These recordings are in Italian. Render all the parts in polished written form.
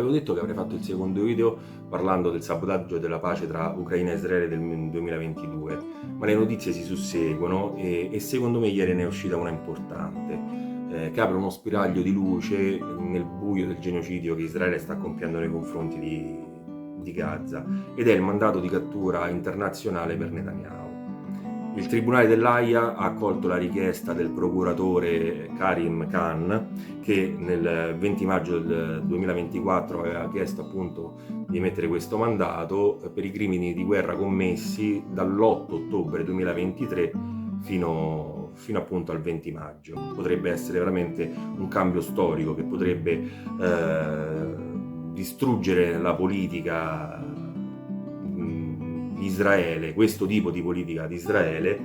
Avevo detto che avrei fatto il secondo video parlando del sabotaggio della pace tra Ucraina e Israele del 2022, ma le notizie si susseguono e secondo me ieri ne è uscita una importante, che apre uno spiraglio di luce nel buio del genocidio che Israele sta compiendo nei confronti di Gaza, ed è il mandato di cattura internazionale per Netanyahu. Il Tribunale dell'Aia ha accolto la richiesta del procuratore Karim Khan, che nel 20 maggio del 2024 aveva chiesto appunto di emettere questo mandato per i crimini di guerra commessi dall'8 ottobre 2023 fino appunto al 20 maggio. Potrebbe essere veramente un cambio storico che potrebbe distruggere la politica di Israele, questo tipo di politica di Israele,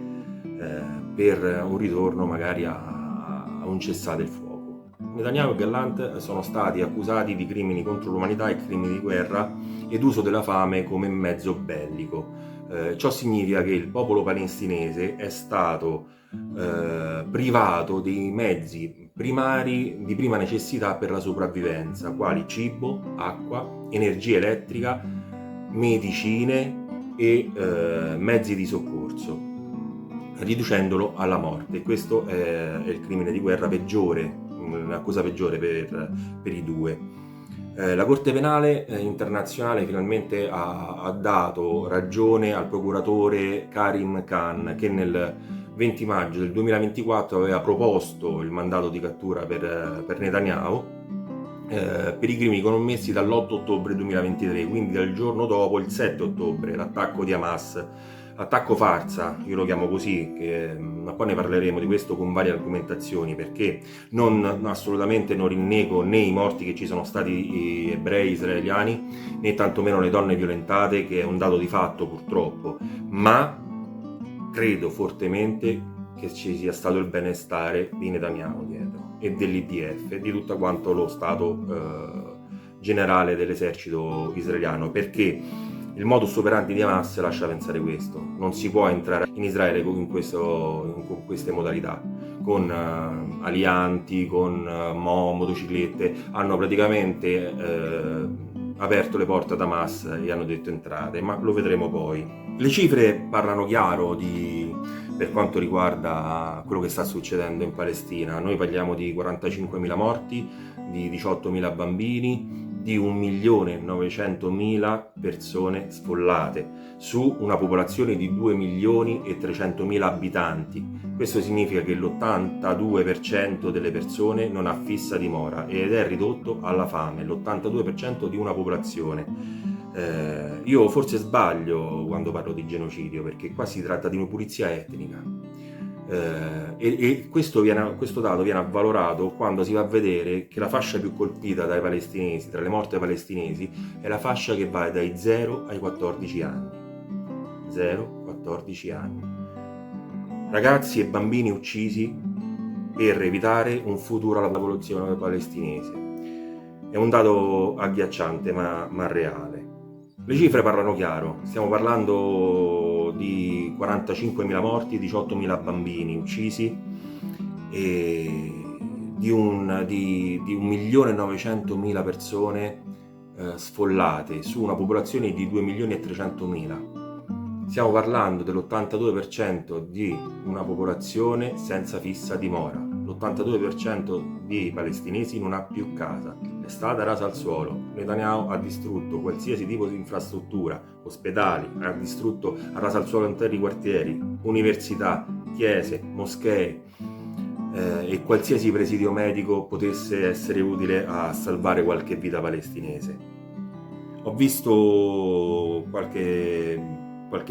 per un ritorno magari a un cessate il fuoco. Netanyahu e Gallant sono stati accusati di crimini contro l'umanità e crimini di guerra ed uso della fame come mezzo bellico. Ciò significa che il popolo palestinese è stato privato dei mezzi primari di prima necessità per la sopravvivenza, quali cibo, acqua, energia elettrica, medicine e mezzi di soccorso, riducendolo alla morte. Questo è il crimine di guerra peggiore, l'accusa peggiore per i due. La Corte Penale internazionale finalmente ha dato ragione al procuratore Karim Khan, che nel 20 maggio del 2024 aveva proposto il mandato di cattura per Netanyahu per i crimini commessi dall'8 ottobre 2023, quindi dal giorno dopo, il 7 ottobre, l'attacco di Hamas, attacco farsa, io lo chiamo così, ma poi ne parleremo di questo con varie argomentazioni, perché assolutamente non rinnego né i morti che ci sono stati ebrei israeliani, né tantomeno le donne violentate, che è un dato di fatto purtroppo, ma credo fortemente che ci sia stato il benestare di Netanyahu dietro e dell'IDF e di tutto quanto lo stato generale dell'esercito israeliano, perché il modus operandi di Hamas lascia pensare questo: non si può entrare in Israele con queste modalità, con alianti, con motociclette. Hanno praticamente aperto le porte ad Hamas e hanno detto entrate, ma lo vedremo poi. Le cifre parlano chiaro per quanto riguarda quello che sta succedendo in Palestina. Noi parliamo di 45.000 morti, di 18.000 bambini, di 1.900.000 persone sfollate su una popolazione di 2.300.000 abitanti. Questo significa che l'82% delle persone non ha fissa dimora ed è ridotto alla fame, l'82% di una popolazione. Io forse sbaglio quando parlo di genocidio, perché qua si tratta di una pulizia etnica, e questo dato viene avvalorato quando si va a vedere che la fascia più colpita dai palestinesi, tra le morti palestinesi, è la fascia che va dai 0 ai 14 anni. 0-14 anni. Ragazzi e bambini uccisi per evitare un futuro alla popolazione palestinese. È un dato agghiacciante ma reale. Le cifre parlano chiaro, stiamo parlando di 45.000 morti, 18.000 bambini uccisi e di 1.900.000 persone sfollate su una popolazione di 2.300.000. Stiamo parlando dell'82% di una popolazione senza fissa dimora. L'82% dei palestinesi non ha più casa, è stata rasa al suolo. Netanyahu ha distrutto qualsiasi tipo di infrastruttura, ospedali, ha raso al suolo interi quartieri, università, chiese, moschee e qualsiasi presidio medico potesse essere utile a salvare qualche vita palestinese. Ho visto qualche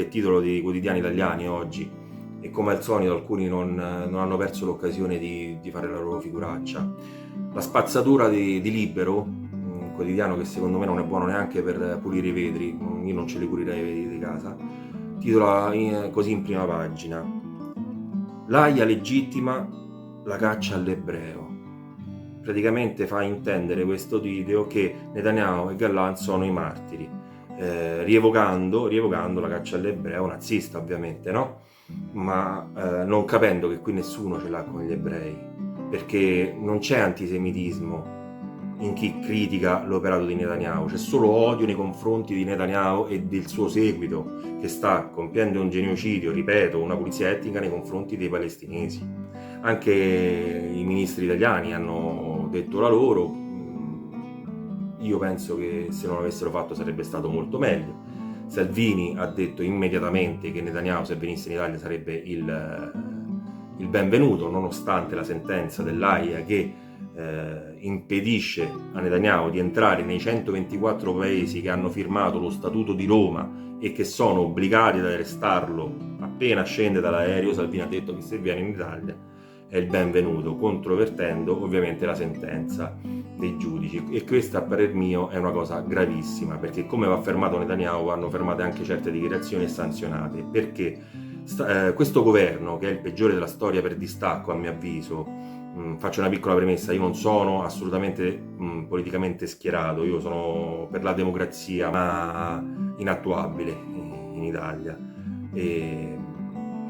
titolo di quotidiani italiani oggi e come al solito alcuni non hanno perso l'occasione di fare la loro figuraccia. La spazzatura di Libero, un quotidiano che secondo me non è buono neanche per pulire i vetri, io non ce li pulirei i vetri di casa, titola così in prima pagina: l'AIA legittima la caccia all'ebreo. Praticamente fa intendere questo video che Netanyahu e Gallant sono i martiri, rievocando la caccia all'ebreo nazista, ovviamente, no? Ma non capendo che qui nessuno ce l'ha con gli ebrei, perché non c'è antisemitismo in chi critica l'operato di Netanyahu, c'è solo odio nei confronti di Netanyahu e del suo seguito, che sta compiendo un genocidio, ripeto, una pulizia etnica nei confronti dei palestinesi. Anche i ministri italiani hanno detto la loro. Io penso che se non l'avessero fatto sarebbe stato molto meglio. Salvini ha detto immediatamente che Netanyahu, se venisse in Italia, sarebbe il benvenuto, nonostante la sentenza dell'AIA che impedisce a Netanyahu di entrare nei 124 paesi che hanno firmato lo Statuto di Roma e che sono obbligati ad arrestarlo appena scende dall'aereo. Salvini ha detto che se viene in Italia è il benvenuto, controvertendo ovviamente la sentenza dei giudici, e questa a parer mio è una cosa gravissima, perché come va fermato Netanyahu vanno fermate anche certe dichiarazioni e sanzionate, perché questo governo, che è il peggiore della storia per distacco a mio avviso, faccio una piccola premessa, io non sono assolutamente politicamente schierato, io sono per la democrazia, ma inattuabile in Italia,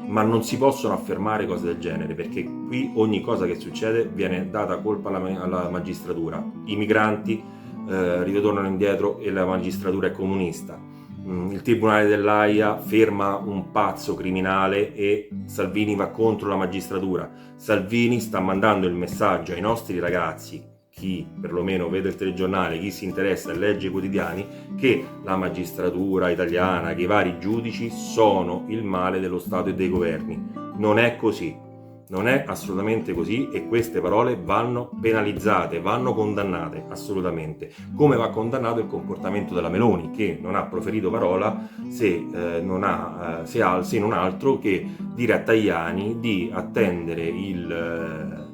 ma non si possono affermare cose del genere, perché qui ogni cosa che succede viene data colpa alla magistratura. I migranti ritornano indietro e la magistratura è comunista. Il tribunale dell'AIA ferma un pazzo criminale e Salvini va contro la magistratura. Salvini sta mandando il messaggio ai nostri ragazzi, chi perlomeno vede il telegiornale, chi si interessa e legge i quotidiani, che la magistratura italiana, che i vari giudici sono il male dello Stato e dei governi. Non è così. Non è assolutamente così, e queste parole vanno penalizzate, vanno condannate assolutamente, come va condannato il comportamento della Meloni, che non ha proferito parola se non altro che dire a Tajani di attendere il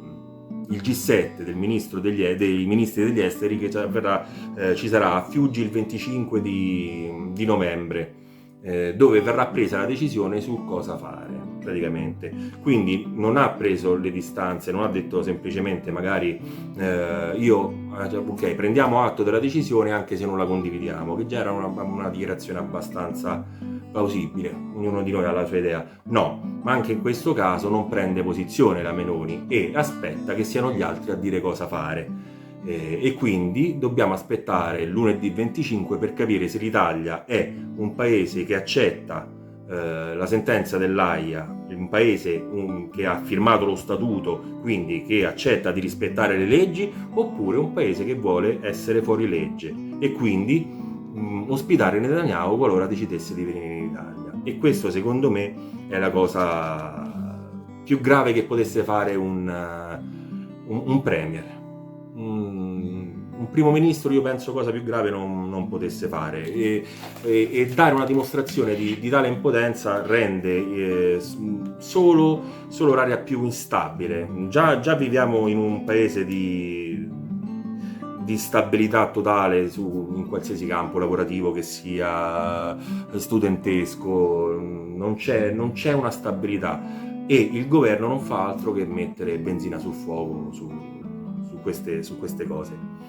G7 dei ministri degli esteri che ci sarà a Fiuggi il 25 di novembre, dove verrà presa la decisione su cosa fare praticamente. Quindi non ha preso le distanze, non ha detto semplicemente magari ok, prendiamo atto della decisione anche se non la condividiamo, che già era una dichiarazione abbastanza plausibile, ognuno di noi ha la sua idea. No, ma anche in questo caso non prende posizione la Meloni e aspetta che siano gli altri a dire cosa fare. E quindi dobbiamo aspettare lunedì 25 per capire se l'Italia è un paese che accetta la sentenza dell'AIA, un paese che ha firmato lo statuto, quindi che accetta di rispettare le leggi, oppure un paese che vuole essere fuori legge e quindi ospitare Netanyahu qualora decidesse di venire in Italia. E questo secondo me è la cosa più grave che potesse fare un premier. Un primo ministro, io penso, cosa più grave non potesse fare, e dare una dimostrazione di tale impotenza rende solo l'area più instabile. Già viviamo in un paese di stabilità totale in qualsiasi campo lavorativo, che sia studentesco, non c'è una stabilità, e il governo non fa altro che mettere benzina sul fuoco su queste cose.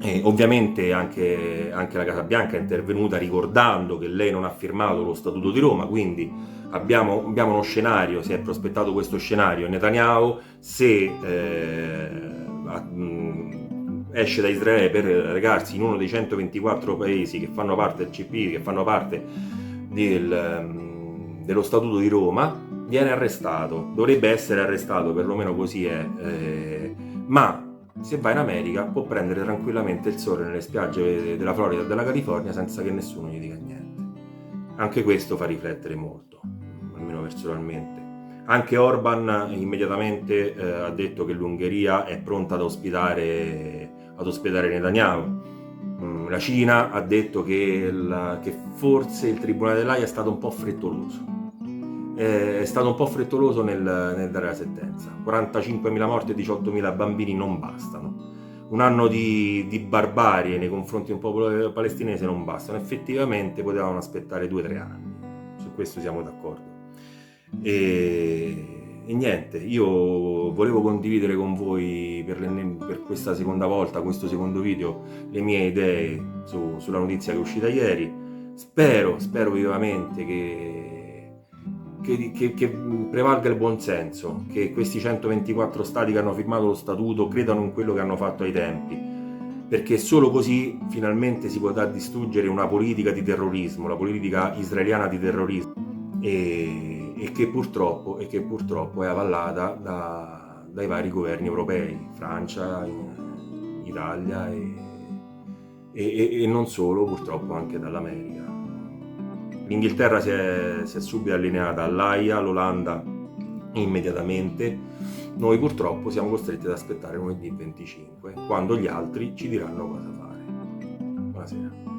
E ovviamente anche la Casa Bianca è intervenuta ricordando che lei non ha firmato lo Statuto di Roma, quindi abbiamo uno scenario, si è prospettato questo scenario: Netanyahu, se esce da Israele per recarsi in uno dei 124 paesi che fanno parte del CPI, che fanno parte dello Statuto di Roma, viene arrestato, dovrebbe essere arrestato, perlomeno così è, ma se va in America può prendere tranquillamente il sole nelle spiagge della Florida e della California senza che nessuno gli dica niente. Anche questo fa riflettere molto, almeno personalmente. Anche Orban immediatamente ha detto che l'Ungheria è pronta ad ospitare Netanyahu. La Cina ha detto che forse il Tribunale dell'AIA è stato un po' frettoloso. È stato un po' frettoloso nel dare la sentenza. 45.000 morti e 18.000 bambini non bastano. Un anno di barbarie nei confronti di un popolo palestinese non bastano. Effettivamente potevano aspettare 2-3 anni. Su questo siamo d'accordo. E niente, io volevo condividere con voi per questa seconda volta, questo secondo video, le mie idee sulla notizia che è uscita ieri. Spero vivamente che prevalga il buonsenso, che questi 124 stati che hanno firmato lo statuto credano in quello che hanno fatto ai tempi. perché solo così finalmente si potrà distruggere una politica di terrorismo, la politica israeliana di terrorismo, e che purtroppo è avallata dai vari governi europei, Francia, Italia e non solo, purtroppo anche dall'America. L'Inghilterra si è subito allineata all'AIA, l'Olanda immediatamente. Noi purtroppo siamo costretti ad aspettare lunedì 25, quando gli altri ci diranno cosa fare. Buonasera.